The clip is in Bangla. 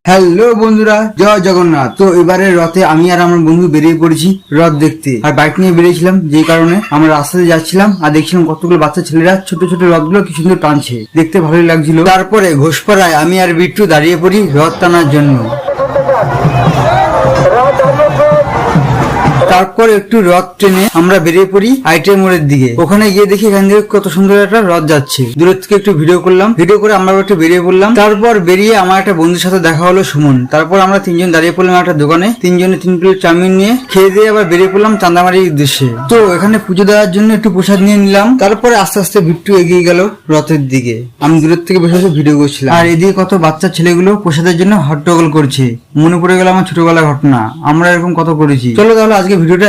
হ্যালো বন্ধুরা, জয় জগন্নাথ। তো এবারে রথে আমি আর আমার বন্ধু বেরিয়ে পড়েছি রথ দেখতে। আর বাইক নিয়ে বেরিয়েছিলাম, যে কারণে আমরা রাস্তাতে যাচ্ছিলাম আর দেখছিলাম কতগুলো বাচ্চা ছেলেরা ছোট ছোট রথগুলো কি সুন্দর টানছে, দেখতে ভালোই লাগছিল। তারপরে ঘোষপাড়ায় আমি আর বিট্টু দাঁড়িয়ে পড়ি রথ টানার জন্য। তারপর একটু রথ টেনে আমরা বেরিয়ে পড়ি আইটেম মোড়ের দিকে। ওখানে গিয়ে দেখি এখান থেকে কত সুন্দর একটা রথ যাচ্ছে। দূরের থেকে একটু ভিডিও করলাম, ভিডিও করে আমরা একটু বেরিয়ে পড়লাম। তারপর বেরিয়ে আমার একটা বন্ধুর সাথে দেখা হলো, সুমন। তারপর আমরা তিনজন দাঁড়িয়ে পড়লাম একটা দোকানে, তিনজনে 3 প্লেট চাউমিন নিয়ে খেয়ে দিয়ে আবার বেরিয়ে পড়লাম চান্দামারির উদ্দেশ্যে। তো এখানে পুজো দেওয়ার জন্য একটু প্রসাদ নিয়ে নিলাম। তারপরে আস্তে আস্তে বিট্টু এগিয়ে গেল রথের দিকে। আমি দূরের থেকে বসে বসে ভিডিও করছিলাম, আর এদিকে কত বাচ্চা ছেলেগুলো প্রসাদের জন্য হট্টগোল করছে। মনে পড়ে গেল আমার ছোটবেলার ঘটনা, আমরা এরকম কত করেছি। চলো তাহলে আজকে ভিডিওটা